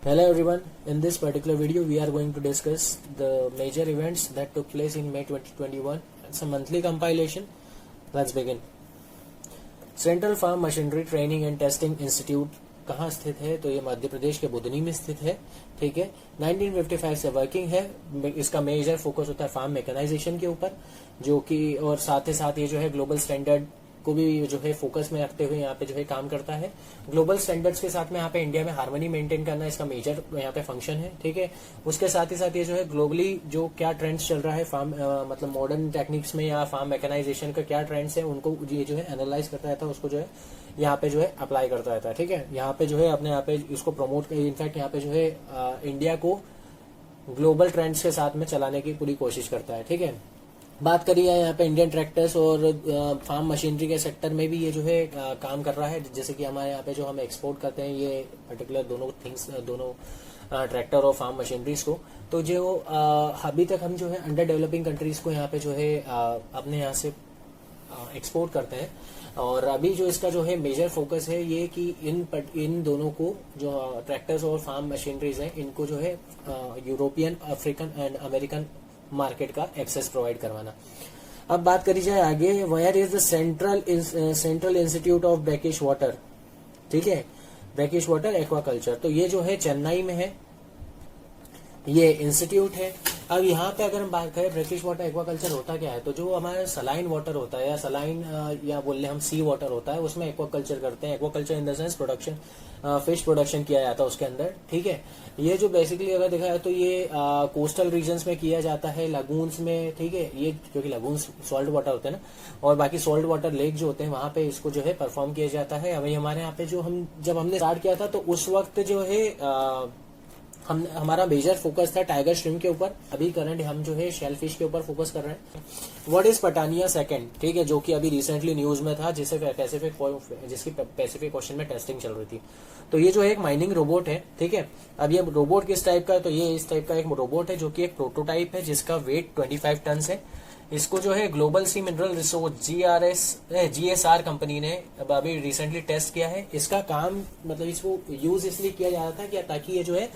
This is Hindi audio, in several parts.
Hello everyone, in this particular video we are going to discuss the major events that took place in May 2021. It's a monthly compilation. Let's begin. Central Farm Machinery Training and Testing Institute कहाँ स्थित है? तो ये मध्य प्रदेश के बुधनी में स्थित है। ठीक है, 1955 से वर्किंग है। इसका मेजर फोकस होता है फार्म मैकेनाइजेशन के ऊपर, जो कि और साथ ही साथ ये जो है ग्लोबल स्टैंडर्ड को भी जो है फोकस में रखते हुए यहाँ पे जो है काम करता है। ग्लोबल स्टैंडर्ड्स के साथ में यहाँ पे इंडिया में हार्मनी मेंटेन करना इसका मेजर यहाँ पे फंक्शन है। ठीक है, उसके साथ ही साथ ये जो है ग्लोबली जो क्या ट्रेंड्स चल रहा है फार्म मतलब मॉडर्न टेक्निक्स में या फार्म मैकेनाइजेशन का क्या ट्रेंड्स है उनको ये जो है एनालाइज करता रहता है, उसको जो है यहाँ पे जो है अप्लाई करता रहता है। ठीक है, यहाँ पे जो है अपने यहाँ पे इसको प्रमोट, इनफैक्ट यहाँ पे जो है इंडिया को ग्लोबल ट्रेंड्स के साथ में चलाने की पूरी कोशिश करता है। ठीक है, बात करी है यहाँ पे इंडियन ट्रैक्टर्स और फार्म मशीनरी के सेक्टर में भी ये जो है काम कर रहा है। जैसे कि हमारे यहाँ पे जो हम एक्सपोर्ट करते हैं ये पर्टिकुलर दोनों ट्रैक्टर और फार्म मशीनरीज को, तो जो अभी तक हम जो है अंडर डेवलपिंग कंट्रीज को यहाँ पे जो है अपने यहाँ से एक्सपोर्ट करते हैं। और अभी जो इसका जो है मेजर फोकस है ये कि इन दोनों को जो ट्रैक्टर्स और फार्म मशीनरीज हैं इनको जो है European, African and American market का एक्सेस प्रोवाइड करवाना। अब बात करी जाए आगे, where is the central institute of brackish water. ठीक है, ब्रैकिश वाटर एक्वाकल्चर, तो ये जो है चेन्नई में है, ये इंस्टीट्यूट है। अब यहाँ पे अगर हम बात करें ब्रैकिश वाटर एक्वाकल्चर होता क्या है, तो जो हमारा सलाइन वाटर होता है या सलाइन या बोल ले हम सी वाटर होता है उसमें एक्वाकल्चर करते हैं। Aquaculture in the sense production, fish production किया जाता है उसके अंदर। ठीक है, ये जो बेसिकली अगर देखा जाए तो ये कोस्टल रीजन्स में किया जाता है, लगून्स में। ठीक है, ये क्योंकि लगून्स सॉल्ट वाटर होते हैं ना, और बाकी सॉल्ट वाटर लेक जो होते हैं वहां पे इसको जो है परफॉर्म किया जाता है। अभी हमारे यहाँ पे जो जब हमने स्टार्ट किया था तो उस वक्त जो है हमारा मेजर फोकस था टाइगर श्रिम्प के ऊपर। अभी करंट हम जो है शेल फिश के ऊपर फोकस कर रहे हैं। व्हाट इज पटानिया सेकंड, ठीक है, जो कि अभी रिसेंटली न्यूज में था, जिसकी पैसिफिक क्वेश्चन में टेस्टिंग चल रही थी। तो ये जो है एक माइनिंग रोबोट है। ठीक है, अब ये रोबोट किस टाइप का है, तो ये इस टाइप का एक रोबोट है जो कि एक प्रोटोटाइप है जिसका वेट 25 टन है। इसको जो है ग्लोबल सी मिनरल रिसोर्स GSR कंपनी ने अब अभी रिसेंटली टेस्ट किया है। इसका काम मतलब इसको यूज इसलिए किया जा रहा था कि ताकि ये जो है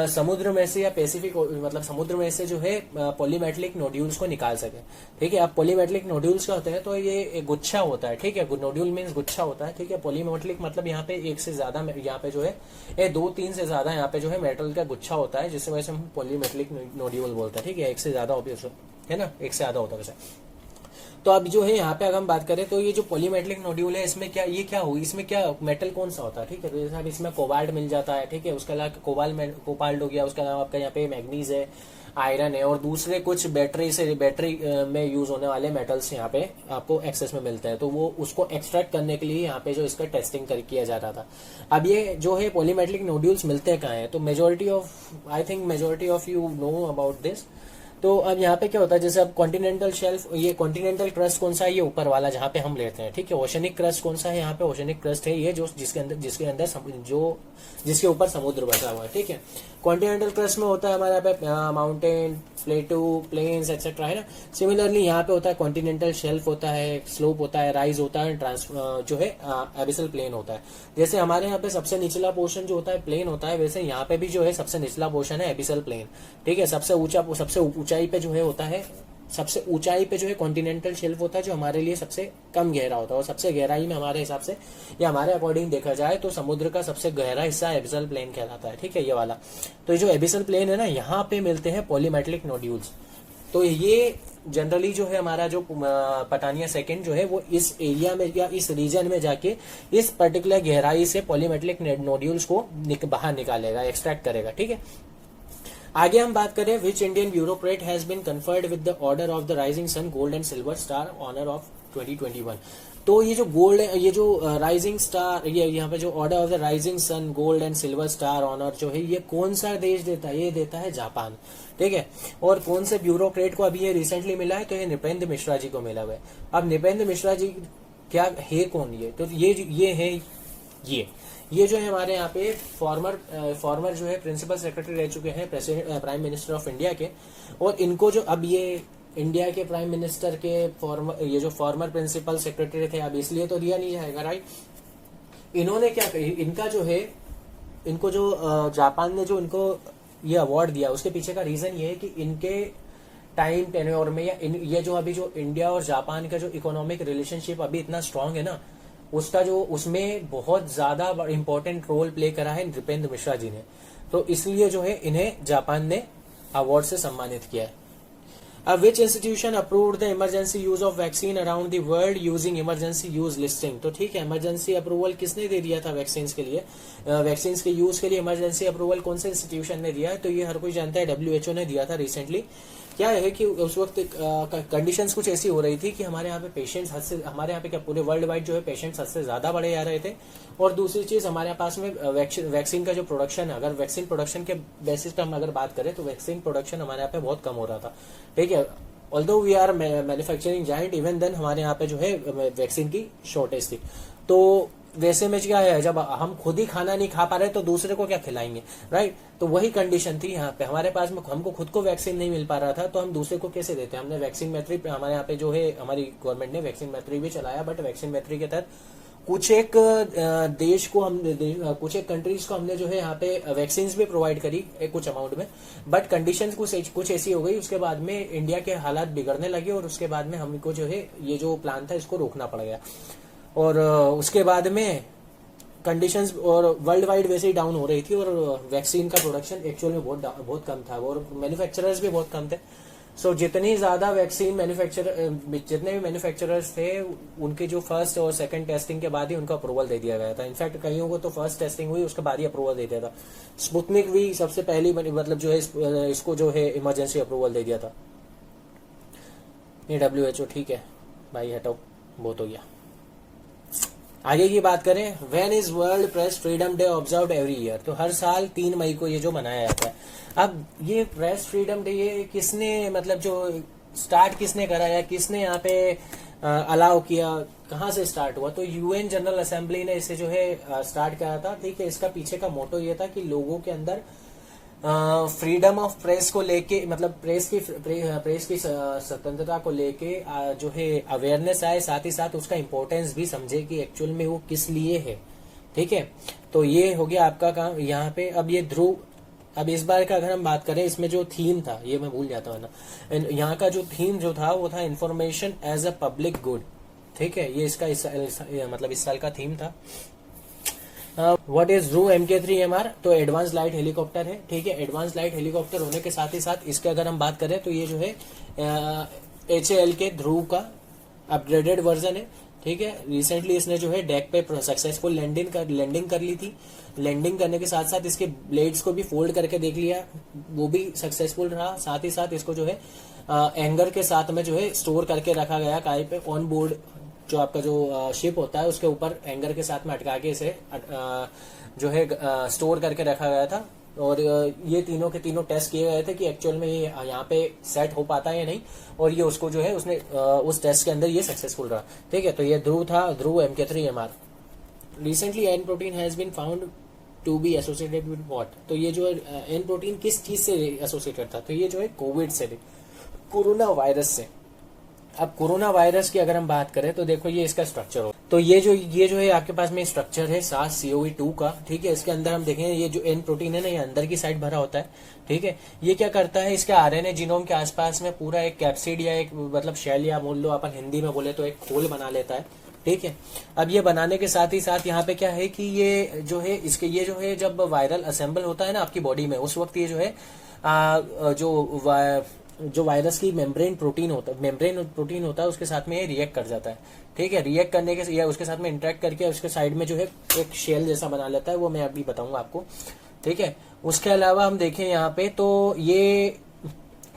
समुद्र में से या पैसिफिक मतलब समुद्र में से जो है पॉलीमेटलिक नोड्यूल्स को निकाल सके। ठीक है, अब पॉलीमेटलिक नोड्यूल्स क्या होते हैं, तो ये एक गुच्छा होता है। ठीक है, नोड्यूल मीन्स गुच्छा होता है। ठीक है, पॉलीमेटलिक मतलब यहाँ पे एक से ज्यादा, यहाँ पे जो है ये 2-3 से ज्यादा यहाँ पे जो है मेटल का गुच्छा होता है, जिससे वजह से हम पॉलीमेटलिक नोड्यूल बोलते हैं। ठीक है, एक से ज्यादा है ना, एक से ज्यादा होता है वैसे। तो अब जो है यहाँ पे अगर हम बात करें तो ये जो पॉलीमेटलिक नोड्यूल है इसमें क्या होगी, इसमें क्या मेटल कौन सा होता है। ठीक है, तो जैसे इसमें कोबाल्ट मिल जाता है। ठीक है, उसके अलावा कोबाल्ट हो गया, उसके अलावा आपका यहाँ पे मैग्नीज है, आयरन है, और दूसरे कुछ बैटरी में यूज होने वाले मेटल्स यहाँ पे आपको एक्सेस में मिलते हैं। तो वो उसको एक्सट्रैक्ट करने के लिए यहाँ पे जो इसका टेस्टिंग किया जा रहा था। अब ये जो है पॉलीमेटलिक नोड्यूल्स मिलते हैं कहाँ है, तो majority of you know about this. तो अब यहाँ पे क्या होता है, जैसे अब कॉन्टिनेंटल शेल्फ, ये कॉन्टिनेंटल क्रस्ट कौन सा है, ये ऊपर वाला जहाँ पे हम लेते हैं। ठीक है, ओशनिक क्रस्ट कौन सा है, यहाँ पे ओशनिक क्रस्ट है ये जो जिसके ऊपर समुद्र बसा हुआ है। ठीक है, कॉन्टिनेंटल क्रस्ट में होता है हमारे यहाँ पे माउंटेन, प्लेटू, प्लेन्स एक्सेट्रा, है ना। सिमिलरली यहाँ पे होता है कॉन्टिनेंटल शेल्फ होता है, स्लोप होता है, राइज होता है, जो है एबिसल प्लेन होता है। जैसे हमारे यहाँ पे सबसे निचला पोर्शन जो होता है प्लेन होता है, वैसे यहाँ पे भी जो है सबसे निचला पोर्शन है एबिसल प्लेन। ठीक है, सबसे ऊंचाई पे जो है होता है, सबसे ऊंचाई पे जो है कॉन्टिनेंटल शेल्फ होता है, जो हमारे लिए सबसे कम गहरा होता है। और सबसे गहराई में हमारे हिसाब से या हमारे अकॉर्डिंग देखा जाए तो समुद्र का सबसे गहरा हिस्सा एबिसल प्लेन कहलाता है। ठीक है, ये वाला। तो ये जो एबिसल प्लेन है ना, यहाँ पे मिलते हैं पॉलीमेटलिक नोड्यूल्स। तो ये जनरली जो है हमारा जो पटानिया सेकंड जो है वो इस एरिया में या इस रीजन में जाके इस पर्टिकुलर गहराई से पॉलीमेटलिक नोड्यूल्स को बाहर निकालेगा, एक्सट्रैक्ट करेगा। ठीक है, आगे हम बात करें, which Indian bureaucrat has been conferred with the order of the rising sun gold and silver star honour of 2021। तो ये जो गोल्ड, ये जो राइजिंग स्टार, ये यहाँ पे जो order of the rising sun gold and silver star honour जो है ये कौन सा देश देता है, ये देता है जापान। ठीक है, और कौन से ब्यूरोक्रेट को अभी ये रिसेंटली मिला है, तो ये नृपेंद्र मिश्रा जी को मिला हुआ है। अब नृपेंद्र मिश्रा जी क्या है, कौन ये, तो ये है ये जो है हमारे यहाँ पे फॉर्मर जो है प्रिंसिपल सेक्रेटरी रह चुके हैं प्राइम मिनिस्टर ऑफ इंडिया के। और इनको जो अब ये इंडिया के प्राइम मिनिस्टर के ये जो फॉर्मर प्रिंसिपल सेक्रेटरी थे, अब इसलिए तो दिया नहीं जाएगा, राइट। इन्होंने क्या, इनका जो है इनको जो जापान ने जो इनको ये अवार्ड दिया उसके पीछे का रीजन ये है कि इनके टाइम टेन्योर में या ये जो अभी जो इंडिया और जापान का जो इकोनॉमिक रिलेशनशिप अभी इतना स्ट्रांग है ना, उसका जो उसमें बहुत ज्यादा इंपॉर्टेंट रोल प्ले करा है नृपेंद्र मिश्रा जी ने। तो इसलिए जो है इन्हें जापान ने अवार्ड से सम्मानित किया है। Which institution approved the emergency use of vaccine around the world using emergency use listing? तो ठीक है, इमरजेंसी अप्रूवल किसने दे दिया था वैक्सीन के लिए? वैक्सीन के यूज के लिए इमरजेंसी अप्रूवल कौन से इंस्टीट्यूशन ने दिया है? तो ये हर कोई जानता है, WHO ने दिया था रिसेंटली। क्या है कि उस वक्त कंडीशंस कुछ ऐसी हो रही थी कि हमारे यहाँ पे पेशेंट्स हद से, हमारे यहाँ पे क्या पूरे वर्ल्ड वाइड जो है पेशेंट्स हद से ज्यादा बढ़े जा रहे थे। और दूसरी चीज हमारे पास में वैक्सीन का जो प्रोडक्शन है, अगर वैक्सीन प्रोडक्शन के बेसिस पे हम अगर बात करें तो वैक्सीन प्रोडक्शन हमारे यहाँ पे बहुत कम हो रहा था। ठीक है, although we are manufacturing giant, even then हमारे यहाँ पे जो है वैक्सीन की शॉर्टेज थी। तो वैसे में क्या है, जब हम खुद ही खाना नहीं खा पा रहे तो दूसरे को क्या खिलाएंगे, राइट? तो वही कंडीशन थी यहाँ पे, हमारे पास में हमको खुद को वैक्सीन नहीं मिल पा रहा था तो हम दूसरे को कैसे देते हैं? हमने वैक्सीन मैत्री पे, हमारे यहाँ पे जो है हमारी गवर्नमेंट ने वैक्सीन मैत्री भी चलाया, बट वैक्सीन मैत्री के तहत कुछ एक देश को हम, कुछ एक कंट्रीज को हमने जो है यहाँ पे वैक्सीन भी प्रोवाइड करी कुछ अमाउंट में, बट कंडीशंस कुछ ऐसी हो गई, उसके बाद में इंडिया के हालात बिगड़ने लगे और उसके बाद में हमको जो है ये जो प्लान था इसको रोकना पड़ गया। और उसके बाद में कंडीशंस और वर्ल्ड वाइड वैसे ही डाउन हो रही थी और वैक्सीन का प्रोडक्शन एक्चुअल में बहुत कम था और मैन्युफैक्चरर्स भी बहुत कम थे। सो जितनी ज्यादा वैक्सीन जितने भी मैन्युफैक्चरर्स थे उनकी जो फर्स्ट और सेकंड टेस्टिंग के बाद ही उनका अप्रूवल दे दिया गया था। इनफैक्ट कईयों को तो फर्स्ट टेस्टिंग हुई उसके बाद ही अप्रूवल दे दिया था। स्पुतनिक भी सबसे पहली मतलब जो है इसको जो है इमरजेंसी अप्रूवल दे दिया था। ये WHO, ठीक है भाई, हटाओ, बहुत हो गया। आगे की बात करें, when is world press freedom day observed every year? तो हर साल 3 मई को ये जो मनाया जाता है। अब ये प्रेस फ्रीडम डे ये किसने, मतलब जो स्टार्ट किसने कराया, किसने यहाँ पे अलाउ किया, कहाँ से स्टार्ट हुआ? तो UN जनरल असेंबली ने इसे जो है स्टार्ट किया था। ठीक है, इसका पीछे का मोटो ये था कि लोगों के अंदर फ्रीडम ऑफ प्रेस को लेके, मतलब प्रेस की स्वतंत्रता को लेके जो है अवेयरनेस आए, साथ ही साथ उसका इम्पोर्टेंस भी समझे कि एक्चुअल में वो किस लिए है। ठीक है, तो ये हो गया आपका काम यहाँ पे। अब ये ध्रुव, अब इस बार का अगर हम बात करें, इसमें जो थीम था, ये मैं भूल जाता हूँ ना, यहाँ का जो थीम जो था वो था information as a public good. ठीक है, ये इसका मतलब इस साल का थीम था। What is Dhruv MK3MR? तो एडवांस लाइट हेलीकॉप्टर है। ठीक है, एडवांस लाइट हेलीकॉप्टर होने के साथ ही साथ इसके अगर हम बात करें तो ये जो है HAL के ध्रुव का अपग्रेडेड वर्जन है। ठीक है, रिसेंटली इसने जो है डेक पे सक्सेसफुल लैंडिंग कर ली थी। लैंडिंग करने के साथ साथ इसके ब्लेड्स को भी फोल्ड करके देख लिया, वो भी सक्सेसफुल रहा। साथ ही साथ इसको जो है एंगर के साथ में जो है स्टोर करके रखा गया काय पे, ऑन बोर्ड जो आपका जो शिप होता है उसके ऊपर एंगर के साथ में अटका के इसे जो है स्टोर करके रखा गया था। और ये तीनों के तीनों टेस्ट किए गए थे कि एक्चुअल में ये यहाँ पे सेट हो पाता है या नहीं, और ये उसको जो है उसने उस टेस्ट के अंदर ये सक्सेसफुल रहा। ठीक है, तो ये ध्रुव था, Dhruv MK3MR। Recently an protein has been found to be associated with what? तो ये जो एन प्रोटीन किस चीज से एसोसिएटेड था? तो ये जो है कोविड से, कोरोना वायरस से। अब कोरोना वायरस की अगर हम बात करें तो देखो ये इसका स्ट्रक्चर हो, तो ये जो है आपके पास में स्ट्रक्चर है SARS-CoV-2 का। ठीक है, इसके अंदर हम देखें ये जो एन प्रोटीन है ना, ये अंदर की साइड भरा होता है। ठीक है, ये क्या करता है, इसके RNA जीनोम के आसपास में पूरा एक कैप्सिड या एक मतलब शेल, या बोल लो अपन हिंदी में बोले तो एक खोल बना लेता है। ठीक है, अब ये बनाने के साथ ही साथ यहाँ पे क्या है कि ये जो है इसके, ये जो है जब वायरल असेंबल होता है ना आपकी बॉडी में, उस वक्त ये जो है जो वायरस की मेम्ब्रेन प्रोटीन होता है उसके साथ में ये रिएक्ट कर जाता है। ठीक है, रिएक्ट करने के या उसके साथ में इंटरेक्ट करके उसके साइड में जो है एक शेल जैसा बना लेता है, वो मैं अभी बताऊंगा आपको। ठीक है, उसके अलावा हम देखें यहाँ पे तो ये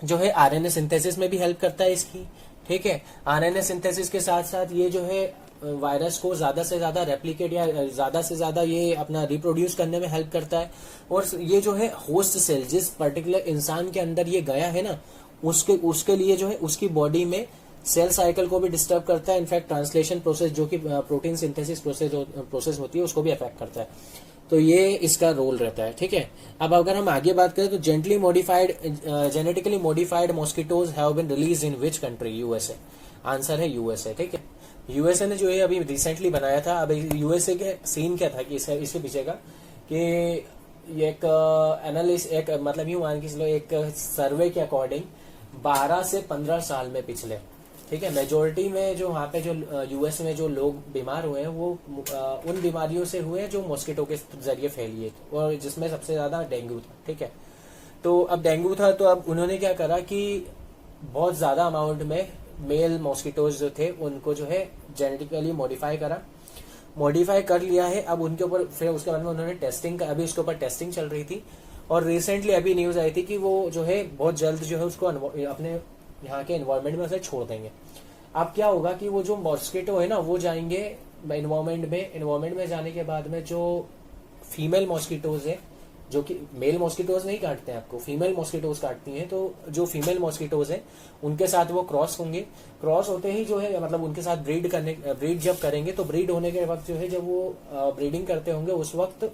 जो है RNA सिंथेसिस में भी हेल्प करता है इसकी। ठीक है, RNA सिंथेसिस के साथ साथ ये जो है वायरस को ज्यादा से ज्यादा रेप्लिकेट या ज्यादा से ज्यादा ये अपना रिप्रोड्यूस करने में हेल्प करता है। और ये जो है होस्ट सेल, जिस पर्टिकुलर इंसान के अंदर ये गया है ना, उसके लिए जो है उसकी बॉडी में सेल साइकिल को भी डिस्टर्ब करता है। इनफैक्ट ट्रांसलेशन प्रोसेस जो कि प्रोटीन सिंथेसिस प्रोसेस होती है उसको भी अफेक्ट करता है। तो ये इसका रोल रहता है। ठीक है, अब अगर हम आगे बात करें तो genetically modified mosquitoes have been release in which country? USA। Answer है USA। ठीक है, USA ने जो है अभी रिसेंटली बनाया था। अब USA के सीन क्या था कि इसके पीछे का कि एक एनालिस्ट, एक मतलब यूं मान के चलो, एक सर्वे के अकॉर्डिंग 12 से 15 साल में पिछले, ठीक है, मेजोरिटी में जो वहाँ पे जो यूएस में जो लोग बीमार हुए हैं वो उन बीमारियों से हुए हैं जो मॉस्किटो के जरिए फैली है, और जिसमें सबसे ज्यादा डेंगू था, ठीक है। तो अब डेंगू था, तो अब उन्होंने क्या करा कि बहुत ज्यादा अमाउंट में मेल मॉस्किटोज जो थे उनको जो है जेनेटिकली मॉडिफाई कर लिया है। अब उनके ऊपर फिर उसके बाद में उन्होंने टेस्टिंग, अभी उसके ऊपर टेस्टिंग चल रही थी, और रिसेंटली अभी न्यूज आई थी कि वो जो है बहुत जल्द जो है उसको अपने यहाँ के एनवायरमेंट में उसे छोड़ देंगे। अब क्या होगा कि वो जो मॉस्किटो है ना वो जाएंगे एनवायरमेंट में जाने के बाद में जो फीमेल मॉस्किटोज है, जो कि मेल मॉस्किटोज नहीं काटते हैं आपको, फीमेल मॉस्किटोज काटती हैं, तो जो फीमेल मॉस्किटोज हैं उनके साथ वो क्रॉस होंगे। क्रॉस होते ही जो है मतलब उनके साथ ब्रीड जब करेंगे, तो ब्रीड होने के वक्त जो है जब वो ब्रीडिंग करते होंगे उस वक्त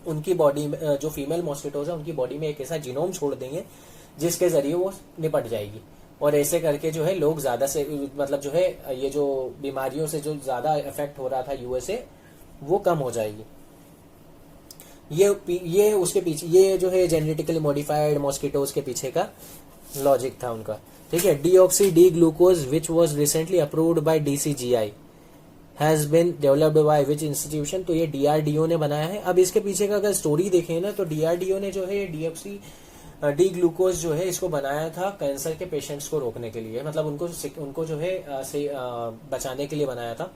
उनकी बॉडी में जो फीमेल मॉस्किटोज है उनकी बॉडी में एक ऐसा जीनोम छोड़ देंगे जिसके जरिए वो निपट जाएगी, और ऐसे करके जो है लोग ज्यादा से मतलब जो है ये जो बीमारियों से जो ज्यादा इफेक्ट हो रहा था यूएसए वो कम हो जाएगी। ये उसके पीछे ये जो है जेनेटिकली मॉडिफाइड मॉस्किटोज के पीछे का लॉजिक था उनका, ठीक है। Deoxy D glucose which was recently approved by DCGI has been developed by which institution, तो ये डीआरडीओ ने बनाया है। अब इसके पीछे का अगर स्टोरी देखें ना तो डीआरडीओ ने जो है डीऑक्सी डी ग्लूकोज जो है इसको बनाया था कैंसर के पेशेंट्स को रोकने के लिए, मतलब उनको जो है बचाने के लिए बनाया था।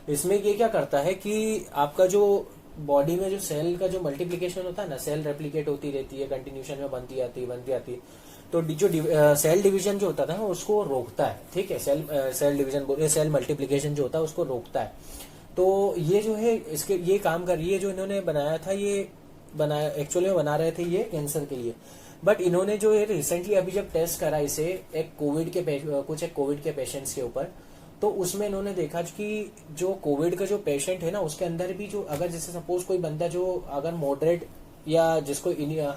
इसमें ये क्या करता है कि आपका जो बॉडी में जो सेल का जो मल्टीप्लिकेशन होता है ना, सेल रेप्लिकेट होती रहती है, कंटिन्यूशन में बनती आती है, तो जो सेल डिवीजन जो होता था ना उसको रोकता है, ठीक है। सेल डिवीजन सेल मल्टीप्लिकेशन जो होता है उसको रोकता है। तो ये जो है इसके ये काम कर रही है, जो इन्होंने बनाया था ये एक्चुअली में बना रहे थे ये कैंसर के लिए, बट इन्होंने जो है रिसेंटली अभी जब टेस्ट करा इसे एक कोविड के पेशेंट्स के ऊपर, तो उसमें इन्होंने देखा कि जो कोविड का जो पेशेंट है ना उसके अंदर भी जो अगर जैसे सपोज कोई बंदा जो अगर मॉडरेट या जिसको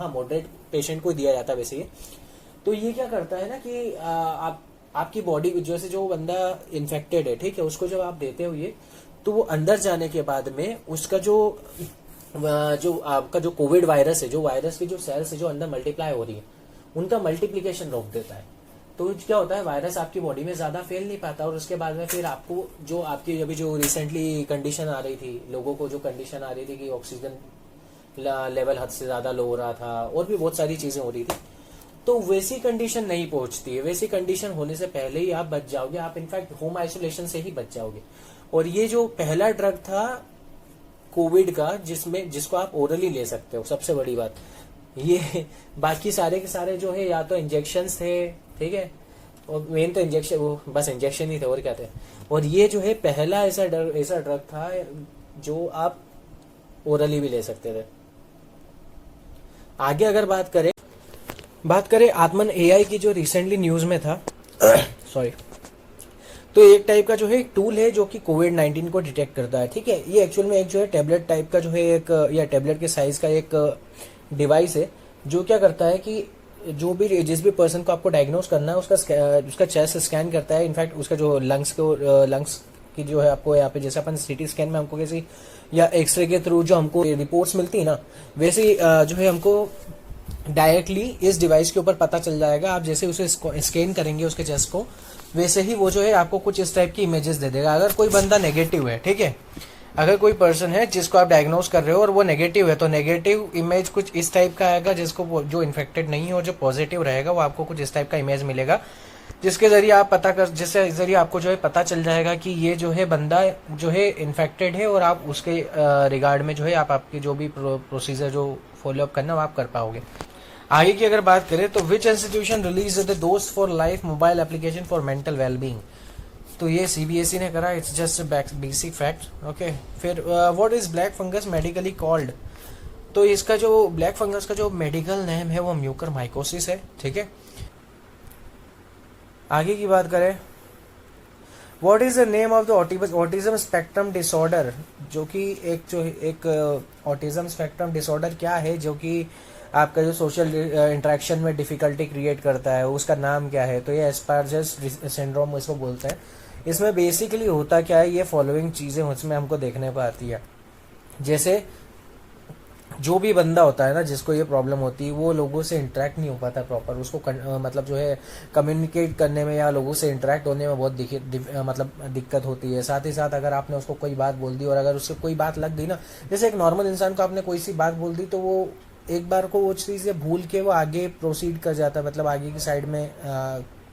मॉडरेट पेशेंट को दिया जाता है वैसे, तो ये क्या करता है ना कि आपकी बॉडी जैसे जो बंदा इन्फेक्टेड है, ठीक है, उसको जब आप देते हो ये, तो वो अंदर जाने के बाद में उसका जो आपका जो कोविड वायरस है, जो वायरस की जो सेल्स है जो अंदर मल्टीप्लाई हो रही है उनका मल्टीप्लिकेशन रोक देता है। तो क्या होता है, वायरस आपकी बॉडी में ज्यादा फैल नहीं पाता, और उसके बाद में फिर आपको जो आपकी अभी जो रिसेंटली कंडीशन आ रही थी, लोगों को जो कंडीशन आ रही थी कि ऑक्सीजन लेवल हद से ज्यादा लो हो रहा था और भी बहुत सारी चीजें हो रही थी, तो वैसी कंडीशन नहीं पहुंचती है। वैसी कंडीशन होने से पहले ही आप बच जाओगे, आप इनफैक्ट होम आइसोलेशन से ही बच जाओगे। और ये जो पहला ड्रग था कोविड का जिसको आप ओरली ले सकते हो, सबसे बड़ी बात ये, बाकी सारे के सारे जो है या तो इंजेक्शन थे, ठीक है, और मेन तो इंजेक्शन, वो बस इंजेक्शन ही थे और क्या थे, और ये जो है पहला ऐसा ड्रग था जो आप ओरली भी ले सकते थे। आगे अगर बात करें आत्मन एआई की जो रिसेंटली न्यूज में था सॉरी, तो एक टाइप का जो है एक टूल है जो कि कोविड-19 को डिटेक्ट करता है, ठीक है। ये एक्चुअल में एक जो है टैबलेट टाइप का जो है एक या टैबलेट के साइज का एक डिवाइस है जो क्या करता है कि जिस भी पर्सन को आपको डायग्नोस करना है उसका चेस्ट स्कैन करता है। इनफैक्ट उसका जो लंग्स की जो है आपको यहाँ पे जैसे अपन सीटी स्कैन में हमको कैसे या एक्सरे के थ्रू जो हमको रिपोर्ट्स मिलती है ना, वैसे जो है हमको डायरेक्टली इस डिवाइस के ऊपर पता चल जाएगा। आप जैसे उसे स्कैन करेंगे उसके चेस्ट को, वैसे ही वो जो है आपको कुछ इस टाइप की इमेजेस दे देगा। अगर कोई बंदा नेगेटिव है, ठीक है, अगर कोई पर्सन है जिसको आप डायग्नोस कर रहे हो और वो नेगेटिव है, तो नेगेटिव इमेज कुछ इस टाइप का आएगा। जिसको जो इन्फेक्टेड नहीं है और जो पॉजिटिव रहेगा वो आपको कुछ इस टाइप का इमेज मिलेगा, जिसके जरिए आपको जो है पता चल जाएगा कि ये जो है बंदा जो है इन्फेक्टेड है, और आप उसके रिगार्ड में जो है आपकी जो भी प्रोसीजर जो फॉलोअप करना वो आप कर पाओगे। आगे की अगर बात करें तो which institution release the Dost for life mobile application for mental wellbeing, तो ये सीबीएसई ने करा। It's just basic fact, okay. फिर what is black fungus medically called, तो इसका जो ब्लैक फंगस का जो मेडिकल नेम है वो म्यूकर माइकोसिस है, ठीक है। आगे की बात करें, what is the name of the autism spectrum disorder, जो कि एक ऑटिज्म स्पेक्ट्रम डिसऑर्डर क्या है जो कि आपका जो सोशल इंटरेक्शन में डिफिकल्टी क्रिएट करता है, उसका नाम क्या है, तो ये एस्पर्जर्स सिंड्रोम इसको बोलते हैं। इसमें बेसिकली होता क्या है, ये फॉलोइंग चीजें उसमें हमको देखने को आती है। जैसे जो भी बंदा होता है ना जिसको ये प्रॉब्लम होती है वो लोगों से इंटरेक्ट नहीं हो पाता प्रॉपर, उसको मतलब जो है कम्युनिकेट करने में या लोगों से इंटरेक्ट होने में बहुत मतलब दिक्कत होती है। साथ ही साथ अगर आपने उसको कोई बात बोल दी और अगर उससे कोई बात लग गई ना, जैसे एक नॉर्मल इंसान को आपने कोई सी बात बोल दी तो वो एक बार को वो चीज़ भूल के वो आगे प्रोसीड कर जाता है, मतलब आगे की साइड में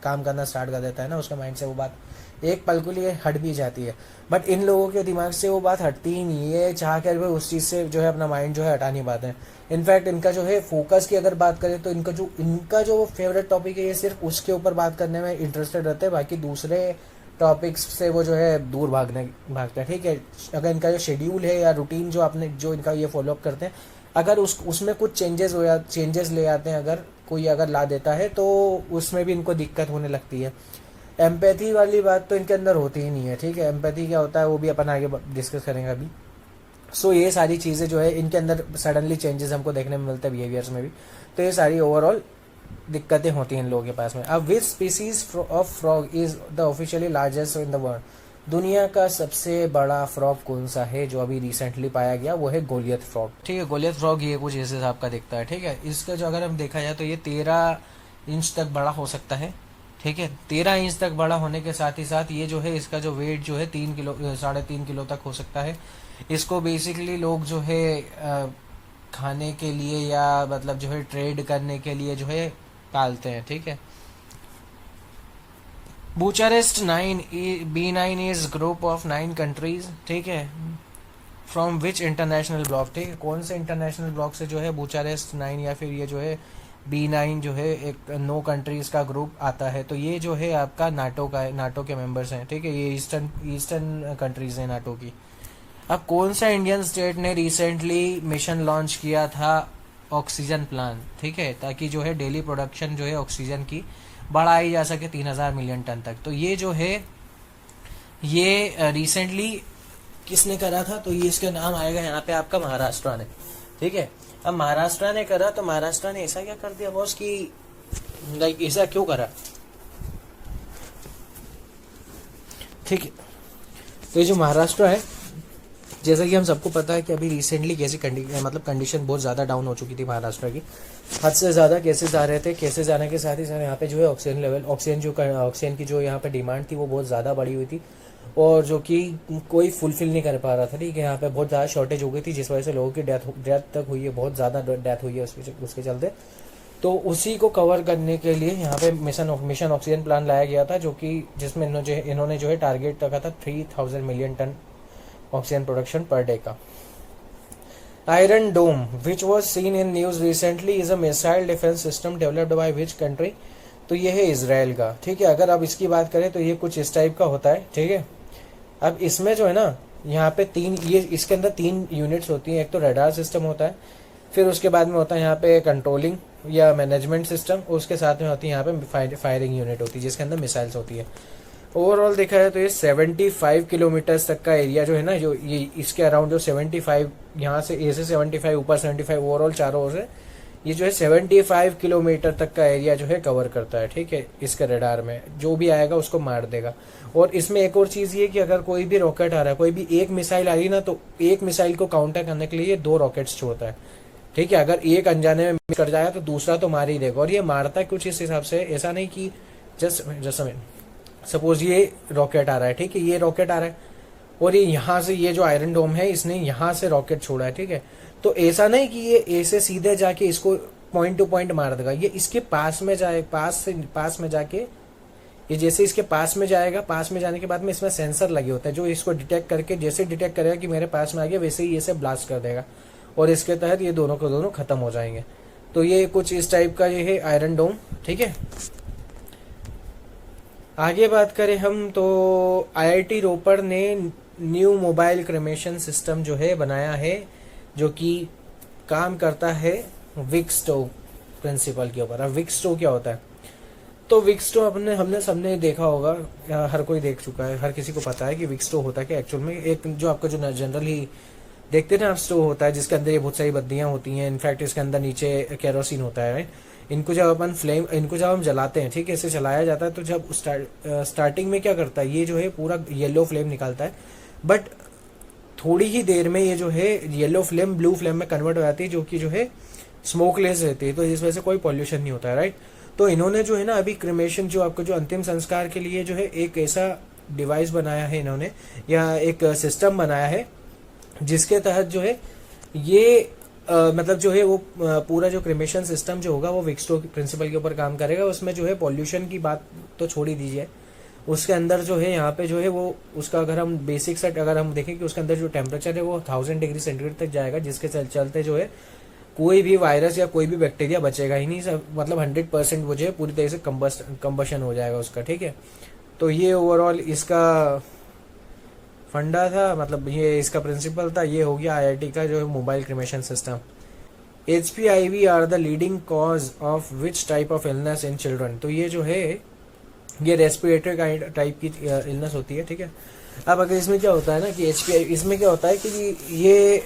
काम करना स्टार्ट कर देता है ना, उसके माइंड से वो बात एक पल के लिए हट भी जाती है। बट इन लोगों के दिमाग से वो बात हटती ही नहीं है, चाह कर भी उस चीज़ से जो है अपना माइंड जो है हटा नहीं पाते हैं। इनफैक्ट इनका जो है फोकस की अगर बात करें तो इनका जो फेवरेट टॉपिक है ये सिर्फ उसके ऊपर बात करने में इंटरेस्टेड रहते हैं, बाकी दूसरे टॉपिक्स से वो जो है दूर भागते हैं। ठीक है, अगर इनका जो शेड्यूल है या रूटीन जो आपने जो इनका ये फॉलोअप करते हैं, अगर उसमें कुछ चेंजेस ले आते हैं, अगर कोई अगर ला देता है तो उसमें भी इनको दिक्कत होने लगती है। एम्पैथी वाली बात तो इनके अंदर होती ही नहीं है। ठीक है, एम्पैथी क्या होता है वो भी अपन आगे डिस्कस करेंगे अभी। सो ये सारी चीज़ें जो है इनके अंदर सडनली चेंजेस हमको देखने में मिलते हैं बिहेवियर्स में भी, तो ये सारी ओवरऑल दिक्कतें होती हैं इन लोगों के पास में। अब which species of frog is the officially largest in the world, दुनिया का सबसे बड़ा फ्रॉग कौन सा है जो अभी रिसेंटली पाया गया, वो है गोलियत फ्रॉग। ठीक है, गोलियत फ्रॉग ये कुछ ऐसे हिसाब का दिखता है। ठीक है, इसका जो अगर हम देखा जाए तो ये 13 इंच तक बड़ा हो सकता है। ठीक है, 13 इंच तक बड़ा होने के साथ ही साथ ये जो है इसका जो वेट जो है 3 किलो 3.5 किलो तक हो सकता है। इसको बेसिकली लोग जो है खाने के लिए या मतलब जो है ट्रेड करने के लिए जो है पालते हैं। ठीक है, Bucharest B9 is group of 9 countries. ठीक है, फ्रॉम विच इंटरनेशनल ब्लॉक, ठीक है, कौन से इंटरनेशनल ब्लॉक से जो है बुचारेस्ट 9 या फिर ये जो है B9 जो है एक 9 कंट्रीज का ग्रुप आता है। तो ये जो है आपका नाटो का है, नाटो के मेंबर्स हैं। ठीक है, ये ईस्टर्न कंट्रीज हैं नाटो की। अब कौन सा इंडियन स्टेट ने रिसेंटली मिशन लॉन्च किया था ऑक्सीजन प्लान, ठीक है, ताकि जो है डेली प्रोडक्शन जो है ऑक्सीजन की बढ़ाई जा सके 3000 मिलियन टन तक। तो ये जो है ये रिसेंटली किसने करा था, तो ये इसका नाम आएगा यहाँ पे आपका महाराष्ट्र ने। ठीक है, अब महाराष्ट्र ने करा तो महाराष्ट्र ने ऐसा क्या कर दिया बॉस कि लाइक ऐसा क्यों करा। ठीक है, तो ये जो महाराष्ट्र है, जैसा कि हम सबको पता है कि अभी रिसेंटली कैसी मतलब कंडीशन बहुत ज़्यादा डाउन हो चुकी थी महाराष्ट्र की, हद से ज़्यादा केसेस आ रहे थे। केसेस आने के साथ ही साथ यहाँ पे जो है ऑक्सीजन की जो यहाँ पे डिमांड थी वो बहुत ज़्यादा बढ़ी हुई थी और जो कि कोई फुलफिल नहीं कर पा रहा था। ठीक है, यहाँ पे बहुत ज़्यादा शॉर्टेज हो गई थी जिस वजह से लोगों की डेथ तक हुई है, बहुत ज़्यादा डेथ हुई है उसके चलते। तो उसी को कवर करने के लिए यहाँ पे मिशन ऑक्सीजन प्लान लाया गया था, जो कि जिसमें इन्होंने जो है टारगेट रखा था 3000 million ton oxygen production per day का। Iron dome which was seen in news recently is a missile defence system developed by which country, तो ये है इसराइल का। ठीक है, अगर आप इसकी बात करें तो ये कुछ इस टाइप का होता है। ठीक है, अब इसमें जो है ना यहाँ पे इसके अंदर 3 यूनिट्स होती हैं। एक तो रडार सिस्टम होता है, फिर उसके बाद में होता है यहाँ पे कंट्रोलिंग या मैनेजमेंट सिस्टम, उसके साथ में होती है यहाँ पे फायरिंग यूनिट होती है जिसके अंदर मिसाइल्स होती है। ओवरऑल देखा जाए तो ये 75 किलोमीटर्स तक का एरिया जो है ना, जो ये इसके अराउंड जो 75 यहाँ से ए से 75 ऊपर 75 ओवरऑल चारों ओर से ये जो है 75 किलोमीटर तक का एरिया जो है कवर करता है। ठीक है, इसके रडार में जो भी आएगा उसको मार देगा। और इसमें एक और चीज़ ये कि अगर कोई भी रॉकेट आ रहा है, कोई भी एक मिसाइल आ रही है ना, तो एक मिसाइल को काउंटर करने के लिए 2 रॉकेट्स छोड़ता है। ठीक है, अगर एक अनजाने में मिस कर जाएगा तो दूसरा तो मार ही देगा। और ये मारता है कुछ इस हिसाब से, ऐसा नहीं कि जस्ट सपोज ये रॉकेट आ रहा है। ठीक है, ये रॉकेट आ रहा है और ये यहाँ से ये जो आयरन डोम है इसने यहाँ से रॉकेट छोड़ा है। ठीक है, तो ऐसा नहीं कि ये ऐसे सीधे जाके इसको पॉइंट टू पॉइंट मार देगा, ये इसके पास में जाए पास में जाके ये जैसे इसके पास में जाएगा, पास में जाने के बाद में इसमें सेंसर लगे होते हैं जो इसको डिटेक्ट करके जैसे डिटेक्ट करेगा कि मेरे पास में आ गया, वैसे ही इसे ब्लास्ट कर देगा और इसके तहत ये दोनों को दोनों खत्म हो जाएंगे। तो ये कुछ इस टाइप का ये है आयरन डोम। ठीक है, आगे बात करें हम तो IIT रोपड़ ने न्यू मोबाइल क्रेमेशन सिस्टम जो है बनाया है, जो कि काम करता है विक्सटो प्रिंसिपल के ऊपर। अब विक्सटो क्या होता है, तो विक्सटो हमने सबने देखा होगा, हर कोई देख चुका है, हर किसी को पता है कि विक्सटो होता है कि एक्चुअल में एक जो आपका जो जनरली देखते हैं ना आप स्टोव होता है जिसके अंदर ये बहुत सारी बत्तियां होती हैं। इनफैक्ट इसके अंदर नीचे केरोसिन होता है। इनको जब हम जलाते हैं, ठीक है, इसे जलाया जाता है तो जब स्टार्टिंग में क्या करता है, ये जो है पूरा येलो फ्लेम निकालता है। बट थोड़ी ही देर में ये जो है येलो फ्लेम ब्लू फ्लेम में कन्वर्ट हो जाती है, जो कि जो है स्मोकलेस रहती है, तो इस वजह से कोई पॉल्यूशन नहीं होता है, राइट। तो इन्होंने जो है ना अभी क्रिमेशन, जो आपको जो अंतिम संस्कार के लिए जो है एक ऐसा डिवाइस बनाया है इन्होंने, या एक सिस्टम बनाया है जिसके तहत जो है ये मतलब जो है वो पूरा जो क्रिमेशन सिस्टम जो होगा वो विक्सटो प्रिंसिपल के ऊपर काम करेगा। उसमें जो है पॉल्यूशन की बात तो छोड़ ही दीजिए, उसके अंदर जो है यहाँ पे जो है वो उसका अगर हम बेसिक सेट अगर हम देखें कि उसके अंदर जो टेम्परेचर है वो 1000 डिग्री सेंटीग्रेड तक जाएगा, जिसके चलते जो है कोई भी वायरस या कोई भी बैक्टीरिया बचेगा ही नहीं, सब मतलब 100% वो जो है पूरी तरह से कंबशन हो जाएगा उसका, ठीक है। तो ये ओवरऑल इसका फंडा था, मतलब ये इसका प्रिंसिपल था। ये हो गया IIT का जो है mobile cremation system. HPIV are the leading cause of which type of illness in children. तो ये जो है ये रेस्पिरेटरी टाइप की इलनेस होती है, ठीक है। अब अगर इसमें क्या होता है ना कि HPIV, इसमें क्या होता है कि ये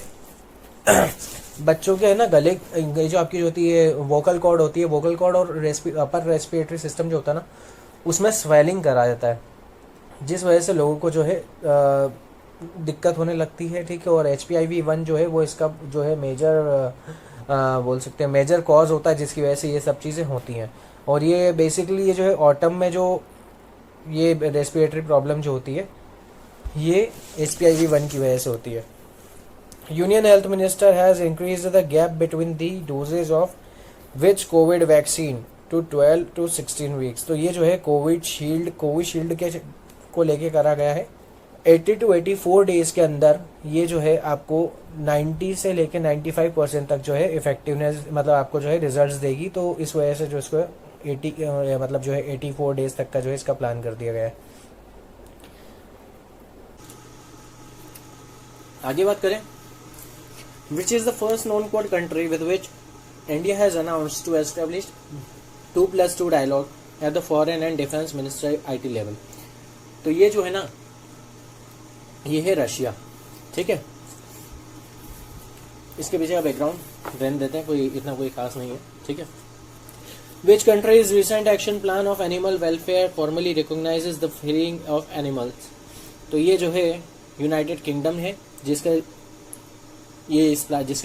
बच्चों के है ना गले, ये जो आपकी जो होती है वोकल कॉर्ड होती है, वोकल कॉर्ड और अपर रेस्पिरेटरी सिस्टम जो होता है ना उसमें स्वेलिंग करा जाता है, जिस वजह से लोगों को जो है दिक्कत होने लगती है, ठीक है। और HPIV1 जो है वो इसका जो है मेजर बोल सकते हैं मेजर कॉज होता है, जिसकी वजह से ये सब चीज़ें होती हैं। और ये बेसिकली ये जो है ऑटम में जो ये रेस्पिरेटरी प्रॉब्लम जो होती है ये HPIV1 की वजह से होती है। Union health minister has increase the gap between the doses of which covid vaccine to 12 to 16 weeks. तो ये जो है कोविशील्ड के को लेके करा गया है। 80 to 84 डेज के अंदर ये जो है आपको 90 से लेके 95% तक जो है इफेक्टिवनेस, मतलब आपको जो है रिजल्ट्स देगी। तो इस वजह से जो इसको 80 मतलब जो है 84 डेज तक का जो है इसका प्लान कर दिया गया है। आगे बात करें, which is the first non quad country with which India has announced to establish 2+2 dialogue at the foreign and defence ministry IT level. तो ये जो है ना ये है रशिया, ठीक है। इसके पीछे का बैकग्राउंड रहने देते हैं, कोई इतना कोई खास नहीं है, ठीक है। Which countries recent action plan of animal welfare formally recognises the freeing of animals. तो ये जो है यूनाइटेड किंगडम है, जिसके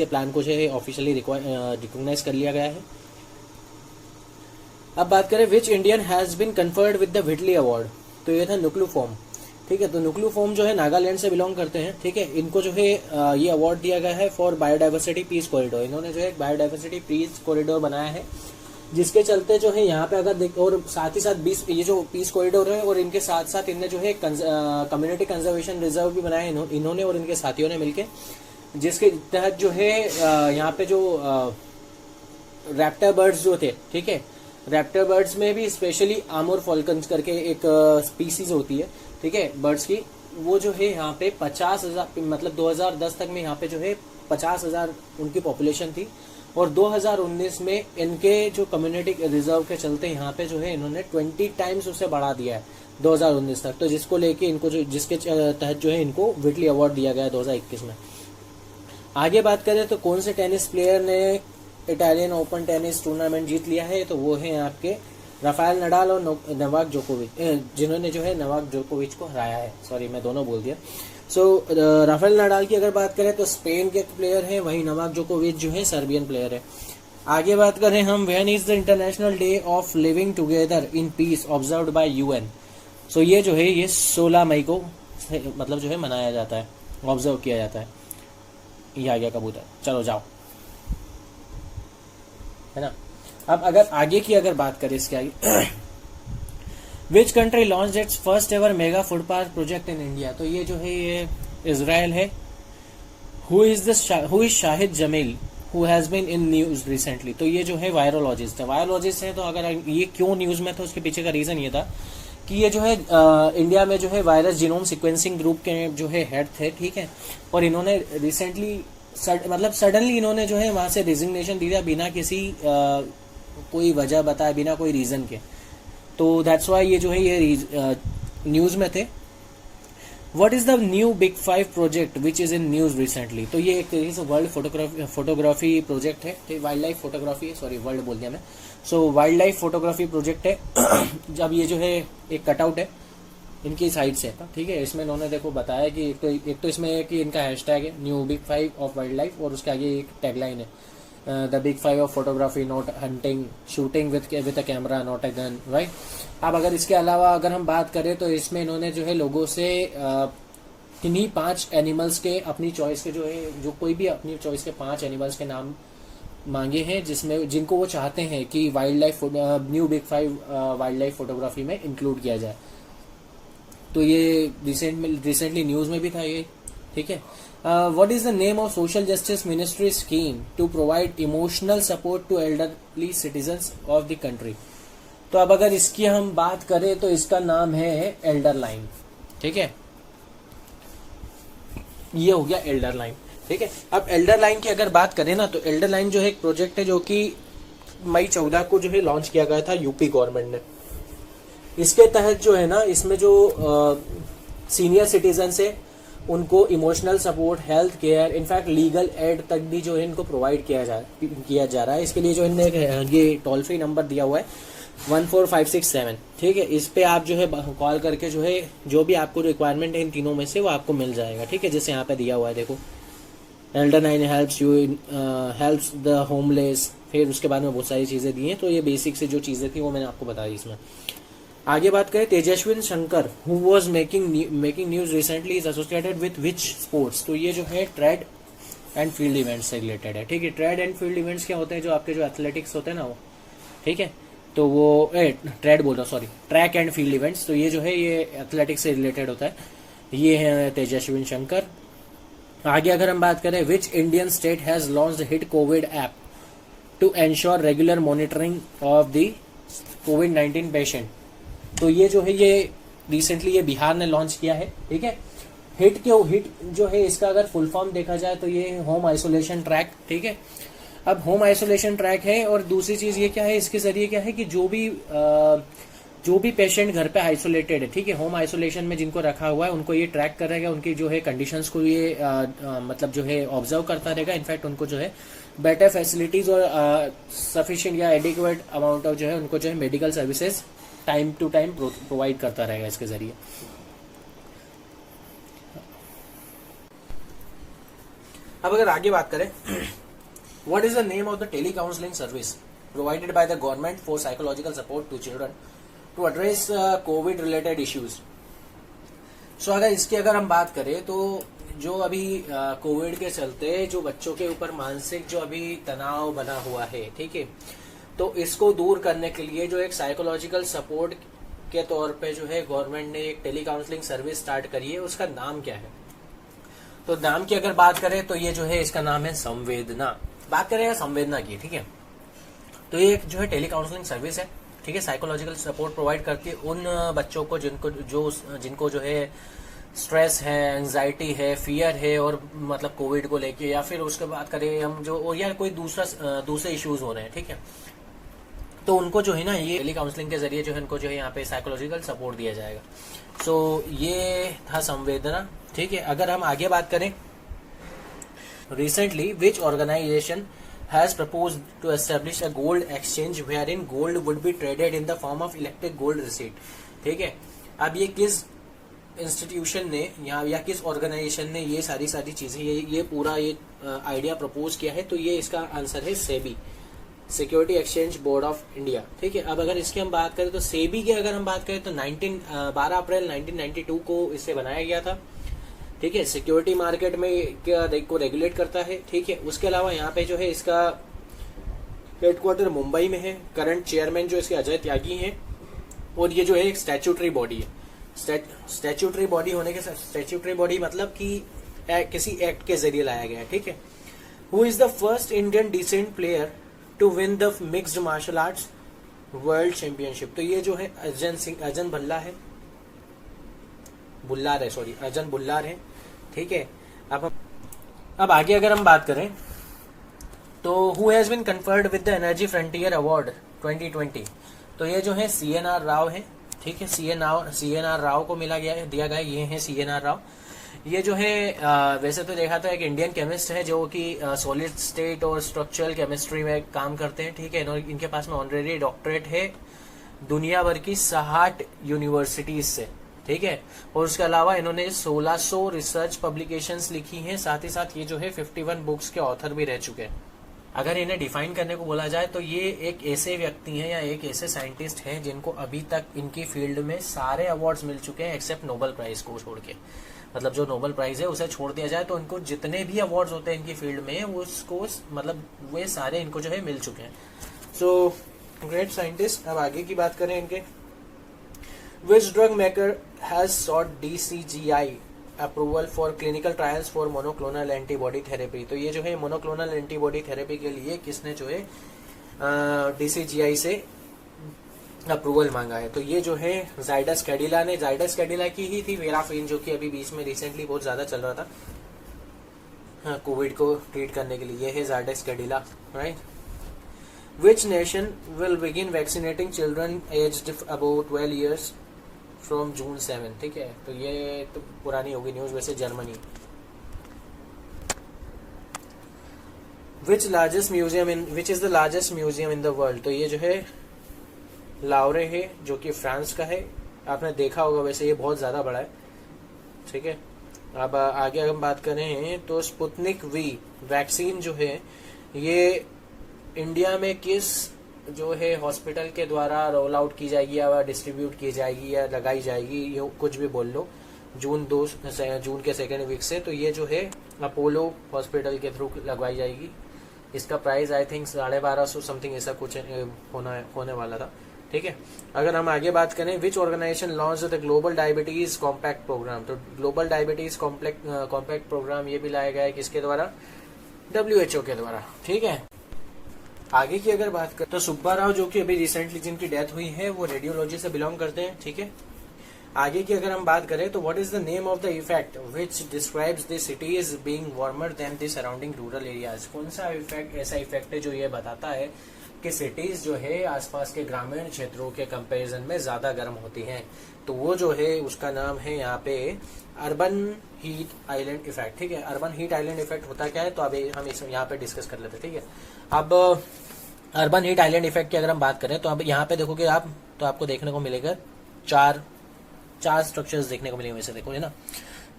प्लान को जो है ऑफिशियली रिकॉग्नाइज कर लिया गया है। अब बात करें which Indian has been conferred with the Whitley award. तो ये था नुक्लूफॉर्म, ठीक है। तो नुक्लूफॉर्म जो है नागालैंड से बिलोंग करते हैं, ठीक है। इनको जो है ये अवार्ड दिया गया है फॉर बायोडाइवर्सिटी पीस कॉरिडोर। इन्होंने जो है बायोडाइवर्सिटी पीस कॉरिडोर बनाया है, जिसके चलते जो है यहाँ पे अगर और साथ ही साथ 20 ये जो पीस कॉरिडोर है और इनके साथ साथ इनने जो है कम्युनिटी कंजर्वेशन रिजर्व भी बनाया है इन्होंने और इनके साथियों ने मिलकर, जिसके तहत जो है यहाँ पे जो रैप्टर बर्ड्स जो थे, ठीक है, रैप्टर बर्ड्स में भी स्पेशली आमोर फॉल्कन्स करके एक स्पीसीज होती है, ठीक है, बर्ड्स की। वो जो है यहाँ पे 50,000 मतलब 2010 तक में यहाँ पे जो है 50,000 उनकी पॉपुलेशन थी। और 2019 में इनके जो कम्युनिटी रिजर्व के चलते यहाँ पे जो है इन्होंने 20 टाइम्स उसे बढ़ा दिया है 2019 तक। तो जिसको लेके इनको जो जिसके तहत जो है इनको व्हिटली अवार्ड दिया गया 2021 में। आगे बात करें तो कौन से टेनिस प्लेयर ने इटालियन ओपन टेनिस टूर्नामेंट जीत लिया है, तो वो है आपके राफेल नडाल और नोवाक जोकोविच, जिन्होंने जो है नोवाक जोकोविच को हराया है। सॉरी मैं दोनों बोल दिया। सो राफेल नडाल की अगर बात करें तो स्पेन के प्लेयर है, वहीं नोवाक जोकोविच जो है सर्बियन प्लेयर है। आगे बात करें हम, when is the international day of living together in peace observed bye UN। सो ये जो है ये 16 मई को मतलब जो है मनाया जाता है, ऑब्जर्व किया जाता है। ये आ गया कबूतर, चलो जाओ, है ना। अब अगर आगे की अगर बात करें इसके आगे, which country launch its first ever mega food park project in India. तो ये जो है ये इजराइल है। Who is Shahid Jameel who has been in news recently. तो ये जो है वायरोलॉजिस्ट है। तो अगर ये क्यों न्यूज में था उसके पीछे का रीजन ये था कि ये जो है इंडिया में जो है वायरस जीनोम सीक्वेंसिंग ग्रुप के जो है हेड थे, ठीक है। और इन्होंने रिसेंटली मतलब सडनली इन्होंने जो है वहां से रिजिग्नेशन दिया बिना किसी कोई वजह बताए, बिना कोई रीजन के। तो दैट्स वाई ये जो है ये न्यूज में थे। What is the new big 5 project which is in news recently. तो ये एक तरीके से वर्ल्ड फोटोग्राफी प्रोजेक्ट है, तो wild life photography, sorry world बोल दिया मैं। सो वाइल्ड लाइफ फोटोग्राफी प्रोजेक्ट है। जब ये जो है एक कटआउट है, इनकी साइड से, ठीक है। इसमें इन्होंने देखो बताया कि एक तो इसमें है कि इनका हैशटैग है new big 5 of wild life, और उसके आगे एक टैगलाइन है the big 5 of photography, not hunting, shooting with a camera not a gun, right. अब अगर इसके अलावा अगर हम बात करें तो इसमें इन्होंने जो है लोगों से इन्हीं 5 एनिमल्स के अपनी चॉइस के जो है, जो कोई भी अपनी चॉइस के 5 एनिमल्स के नाम मांगे हैं जिसमें जिनको वो चाहते हैं कि wild life new big 5 wild life photography में इंक्लूड किया जाए। तो ये रिसेंटली न्यूज में भी था ये, ठीक है। What is the name of social justice ministry scheme to provide emotional support to elderly citizens of the country. तो अब अगर इसकी हम बात करें तो इसका नाम है एल्डर लाइन, ठीक है। ये हो गया एल्डर लाइन, ठीक है। अब एल्डर लाइन की अगर बात करें ना तो एल्डर लाइन जो है एक प्रोजेक्ट है जो कि मई 14 को जो है लॉन्च किया गया था यूपी गवर्नमेंट ने। इसके तहत जो है ना, इसमें जो सीनियर सिटीजन है उनको emotional support, health care, in fact legal aid तक भी जो है इनको प्रोवाइड किया जा रहा है। इसके लिए जो इन्होंने ये टोल फ्री नंबर दिया हुआ है 14567, ठीक है। इस पे आप जो है कॉल करके जो है जो भी आपको रिक्वायरमेंट है इन तीनों में से वो आपको मिल जाएगा, ठीक है। जैसे यहाँ पे दिया हुआ है देखो, Elder line helps you, helps the homeless, फिर उसके बाद में बहुत सारी चीजें दी हैं। तो ये बेसिक से जो चीजें थी वो मैंने आपको बताई इसमें। आगे बात करें तेजस्विन Shankar who was making news recently is associated with which sports. तो ये जो है ट्रैक एंड फील्ड इवेंट्स से रिलेटेड है, ठीक है। ट्रैक एंड फील्ड इवेंट्स क्या होते हैं, जो आपके जो एथलेटिक्स होते हैं ना वो, ठीक है। तो वो ट्रैड बोल रहा हूँ, sorry, track and field events. तो ये जो है ये एथलेटिक्स से रिलेटेड होता है। ये है तेजस्विन शंकर। आगे अगर हम बात करें, which Indian state has launched hit covid app to ensure regular monitoring of the कोविड-19 पेशेंट। तो ये जो है ये रिसेंटली ये बिहार ने लॉन्च किया है, ठीक है। हिट जो है इसका अगर फुल फॉर्म देखा जाए तो ये होम आइसोलेशन ट्रैक, ठीक है। अब होम आइसोलेशन ट्रैक है, और दूसरी चीज ये क्या है, इसके जरिए क्या है कि जो भी पेशेंट घर पे आइसोलेटेड है, ठीक है, होम आइसोलेशन में जिनको रखा हुआ है उनको ये ट्रैक करेगा, उनकी जो है कंडीशंस को ये मतलब जो है ऑब्जर्व करता रहेगा। इनफैक्ट उनको जो है बेटर फैसिलिटीज और सफिशिएंट या एडिक्वेट अमाउंट ऑफ जो है उनको जो है medical services time to time provide करता रहेगा इसके जरिए। अब अगर आगे बात करें, what is the name of the tele counselling service provided by the government for psychological support to children to address COVID related issues. So अगर इसकी अगर हम बात करें तो जो अभी कोविड के चलते जो बच्चों के ऊपर मानसिक जो अभी तनाव बना हुआ है, ठीक है, तो इसको दूर करने के लिए जो एक साइकोलॉजिकल सपोर्ट के तौर पे जो है गवर्नमेंट ने एक टेली काउंसलिंग सर्विस स्टार्ट करी है। उसका नाम क्या है? तो नाम की अगर बात करें तो ये जो है इसका नाम है संवेदना। बात करें संवेदना की, ठीक है, तो ये जो है टेली काउंसलिंग सर्विस है, ठीक है। साइकोलॉजिकल सपोर्ट प्रोवाइड करती है उन बच्चों को जिनको जो है स्ट्रेस है, एंजाइटी है, फियर है, और मतलब कोविड को लेके, या फिर उसके बात करें हम जो, और या कोई दूसरे इश्यूज हो रहे हैं, ठीक है, तो उनको जो है ना ये टेली काउंसलिंग के जरिए जो है इनको जो है यहाँ पे साइकोलॉजिकल सपोर्ट दिया जाएगा। सो ये था संवेदना, ठीक है। अगर हम आगे बात करें, recently which organisation has proposed to establish a gold exchange wherein gold would be traded in the form of electric gold receipt, ठीक है। अब ये किस इंस्टीट्यूशन ने या किस ऑर्गेनाइजेशन ने ये सारी चीजें ये पूरा ये आइडिया प्रपोज किया है? तो ये इसका आंसर है SEBI, security exchange board of India, ठीक है। अब अगर इसकी हम बात करें तो सेबी की अगर हम बात करें तो 12 अप्रैल 1992 को इसे बनाया गया था, ठीक है। सिक्योरिटी मार्केट में को रेगुलेट करता है, ठीक है। उसके अलावा यहाँ पे जो है इसका हेडक्वार्टर मुंबई में है। करंट चेयरमैन जो इसके अजय त्यागी हैं, और ये जो है एक स्टैट्यूटरी बॉडी है। स्टैट्यूटरी बॉडी होने के साथ, स्टैट्यूटरी बॉडी मतलब कि किसी एक्ट के जरिए लाया गया है, ठीक है। Who is the first Indian descent player to win the mixed martial arts world championship? तो ये जो है अर्जन बुल्लार है, ठीक है। अब आगे अगर हम बात करें तो who has been conferred with the energy frontier award 2020? तो ये जो है CNR राव है, ठीक है। CNR राव को दिया गया। ये है CNR राव। ये जो है वैसे तो देखा तो एक इंडियन केमिस्ट है जो कि सॉलिड स्टेट और स्ट्रक्चरल केमिस्ट्री में काम करते हैं, ठीक है। इनके पास में ऑनरेरी डॉक्टरेट है दुनिया भर की 60 यूनिवर्सिटीज से, ठीक है। और उसके अलावा इन्होंने 1600 रिसर्च पब्लिकेशंस लिखी हैं, साथ ही साथ ये जो है 51 बुक्स के ऑथर भी रह चुके हैं। अगर इन्हें डिफाइन करने को बोला जाए तो ये एक ऐसे व्यक्ति हैं या एक ऐसे साइंटिस्ट हैं जिनको अभी तक इनकी फील्ड में सारे अवार्ड्स मिल चुके हैं एक्सेप्ट नोबेल प्राइज को छोड़ के। मतलब जो नोबेल प्राइज है उसे छोड़ दिया जाए तो इनको जितने भी अवार्ड्स होते हैं इनकी फील्ड में उसको मतलब वे सारे इनको जो है मिल चुके हैं। So great scientist. अब आगे की बात करें इनके। Which drug maker has short DCGI approval for clinical trials for monoclonal antibody therapy. तो ये जो है मोनोक्लोनल एंटीबॉडी थेरेपी के लिए किसने जो है DCGI से अप्रूवल मांगा है। तो ये जो है जाइडस कैडिला ने, जाइडस कैडिला की ही थी वेराफिन, जो कि अभी बीच में रिसेंटली बहुत ज्यादा चल रहा था कोविड को ट्रीट करने के लिए। ये है Zydus Cadila, right. Which nation will begin vaccinating children aged about 12 years from June 7। ठीक है, तो ये तो पुरानी होगी न्यूज वैसे। Germany. Which is the largest museum in the world. तो ये जो है लावरे है जो कि फ्रांस का है। आपने देखा होगा वैसे ये बहुत ज्यादा बड़ा है, ठीक है। अब आगे हम बात करें तो स्पुतनिक V वैक्सीन जो है ये इंडिया में किस जो है हॉस्पिटल के द्वारा रोल आउट की जाएगी या डिस्ट्रीब्यूट की जाएगी या लगाई जाएगी, ये कुछ भी बोल लो, जून के 2nd वीक से। तो ये जो है अपोलो हॉस्पिटल के थ्रू लगवाई जाएगी। इसका प्राइस आई थिंक 1250 समथिंग ऐसा कुछ होने वाला था, ठीक है। अगर हम आगे बात करें, which organisation launch the global diabetes compact programme. तो ग्लोबल डायबिटीज कॉम्पैक्ट प्रोग्राम ये भी लाया गया है किसके द्वारा, WHO के द्वारा, ठीक है। आगे की अगर बात करें तो सुब्बा राव जो कि अभी रिसेंटली जिनकी डेथ हुई है वो रेडियोलॉजी से बिलोंग करते हैं, ठीक है। आगे की अगर हम बात करें तो what is the name of the effect which describes the cities being warmer than the surrounding rural areas. कौन सा इफेक्ट ऐसा इफेक्ट है जो ये बताता है कि सिटीज जो है आसपास के ग्रामीण क्षेत्रों के कंपैरिजन में ज्यादा गर्म होती हैं। तो वो जो है उसका नाम है यहाँ पे अर्बन हीट आइलैंड इफेक्ट, ठीक है। अर्बन हीट आइलैंड इफेक्ट होता क्या है तो अभी हम इस यहाँ पे डिस्कस कर लेते हैं, ठीक है। अब अर्बन हीट आइलैंड इफेक्ट की अगर हम बात करें तो अब यहाँ पे देखोगे आप तो आपको देखने को मिलेगा चार स्ट्रक्चर्स देखने को मिलेंगे वैसे देखोगे ना।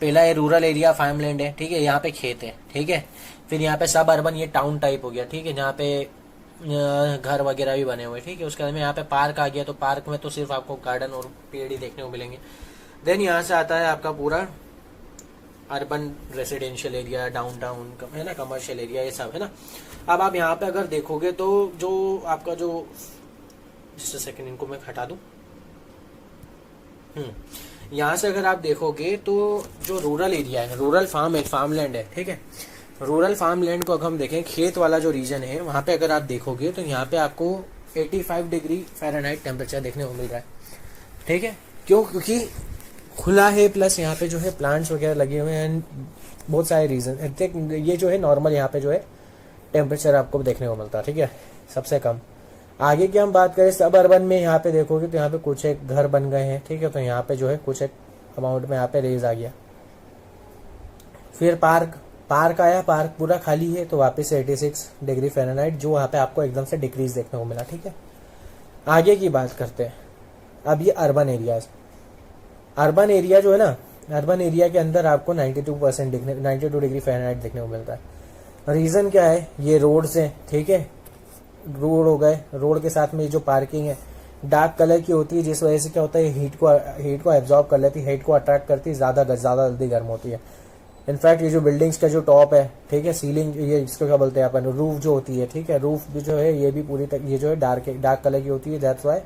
पहला है रूरल एरिया फार्मलैंड है, ठीक है, यहाँ पे खेत है, ठीक है। फिर यहाँ पे सब अर्बन ये टाउन टाइप हो गया, ठीक है, जहाँ पे घर वगैरह भी बने हुए, ठीक है। उसके बाद में यहाँ पे पार्क आ गया, तो पार्क में तो सिर्फ आपको गार्डन और पेड़ ही देखने को मिलेंगे। देन यहाँ से आता है आपका पूरा अर्बन रेसिडेंशियल एरिया, डाउनटाउन है ना, कमर्शियल एरिया, ये सब है ना। अब आप यहाँ पे अगर देखोगे तो जो आपका जो सेकंड इनको मैं हटा दूं, यहाँ से अगर आप देखोगे तो जो रूरल एरिया है, रूरल फार्मलैंड है, ठीक है। रूरल फार्मलैंड को अगर हम देखें, खेत वाला जो रीजन है वहां पे अगर आप देखोगे तो यहाँ पे आपको 85 डिग्री फ़ारेनहाइट टेम्परेचर देखने को मिल रहा है, ठीक है। क्यों? क्योंकि खुला है, प्लस यहाँ पे जो है प्लांट्स वगैरह लगे हुए हैं, बहुत सारे रीजन। ये जो है नॉर्मल यहाँ पे जो है टेम्परेचर आपको देखने को मिलता है, ठीक है, सबसे कम। आगे की हम बात करें सब अर्बन में, यहाँ पे देखोगे तो यहाँ पे कुछ एक घर बन गए हैं, ठीक है। तो यहाँ पे जो है कुछ एक अमाउंट में यहाँ पे रेज आ गया। फिर पार्क आया, पार्क पूरा खाली है तो वापस से 86 डिग्री फ़ारेनहाइट जो वहाँ पे आपको एकदम से डिक्रीज देखने को मिला, ठीक है। आगे की बात करते हैं। अब ये अर्बन एरियाज, अर्बन एरिया जो है ना, अर्बन एरिया के अंदर आपको 92 डिग्री फ़ारेनहाइट देखने को मिलता है। रीजन क्या है? ये रोड्स हैं, ठीक है, रोड हो गए, रोड के साथ में जो पार्किंग है डार्क कलर की होती है, जिस वजह से क्या होता है हीट को एब्जॉर्ब कर लेती है, हीट को अट्रैक्ट करती है, ज्यादा जल्दी गर्म होती है। इनफैक्ट ये जो बिल्डिंग्स का जो टॉप है, ठीक है, सीलिंग, ये इसको क्या बोलते हैं अपन, रूफ जो होती है, ठीक है, रूफ भी जो है ये भी पूरी ये जो है डार्क कलर की होती है। दैट्स व्हाई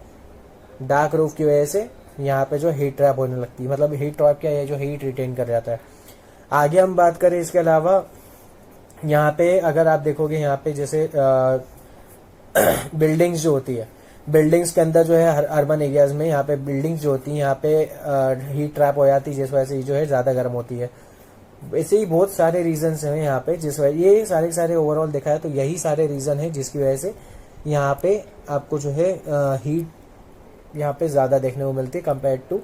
डार्क रूफ की वजह से यहाँ पे जो हीट ट्रैप होने लगती है, मतलब हीट ट्रैप क्या है, जो हीट रिटेन कर जाता है। आगे हम बात करें इसके अलावा, यहाँ पे अगर आप देखोगे यहाँ पे जैसे बिल्डिंग्स जो होती है, बिल्डिंग्स के अंदर जो है अर्बन एरियाज में यहाँ पे बिल्डिंग्स जो होती है यहाँ पे हीट ट्रैप हो जाती है, जिस वजह से जो है ज्यादा गर्म होती है। ऐसे ही बहुत सारे रीजंस हैं यहाँ पे, जिस वजह ये सारे ओवरऑल देखा है तो यही सारे रीजन है जिसकी वजह से यहाँ पे आपको जो है हीट यहाँ पे ज्यादा देखने को मिलती है कंपेयर टू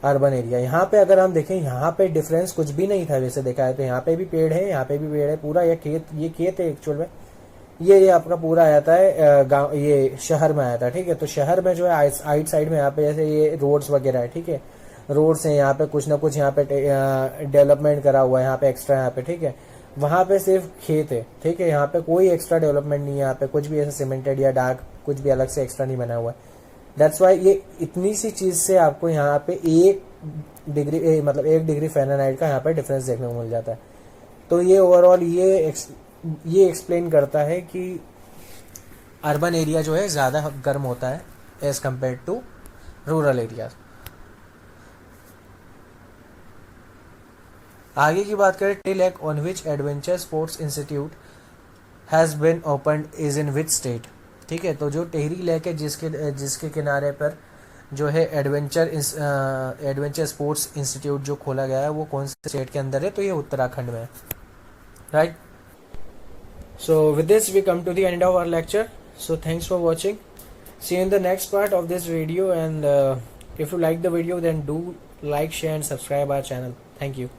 अर्बन एरिया। यहाँ पे अगर हम देखें, यहाँ पे डिफरेंस कुछ भी नहीं था वैसे देखा है तो। यहाँ पे भी पेड़ है, यहाँ पे भी पेड़ है, पूरा ये खेत है एक्चुअल में। ये आपका पूरा आ जाता है गांव, ये शहर में आया था, ठीक है। तो शहर में जो है आइट साइड में यहाँ पे जैसे ये रोड्स वगैरह है, ठीक है, रोड्स हैं, यहाँ पे कुछ ना कुछ यहाँ पे डेवलपमेंट करा हुआ है, यहाँ पे एक्स्ट्रा, यहाँ पे ठीक है। वहाँ पे सिर्फ खेत है, ठीक है, यहाँ पे कोई एक्स्ट्रा डेवलपमेंट नहीं है, यहाँ पे कुछ भी ऐसा सीमेंटेड या डार्क कुछ भी अलग से एक्स्ट्रा नहीं बना हुआ है। दैट्स वाई ये इतनी सी चीज से आपको यहाँ पे 1 डिग्री मतलब 1 डिग्री फ़ारेनहाइट का यहाँ पे डिफरेंस देखने को मिल जाता है। तो ये ओवरऑल ये एक्सप्लेन करता है कि अर्बन एरिया जो है ज़्यादा गर्म होता है as compare to rural area. आगे की बात करें, Tehri lake on which adventure sports institute has been opened is in which state. ठीक है, तो जो टेहरी लेक है जिसके किनारे पर जो है एडवेंचर स्पोर्ट्स इंस्टीट्यूट जो खोला गया है वो कौन से स्टेट के अंदर है, तो ये उत्तराखंड में है, right. So with this we come to the end of our lecture. So thanks for watching. See you in the next part of this video, and if you like the video then do like, share and subscribe our channel. Thank you.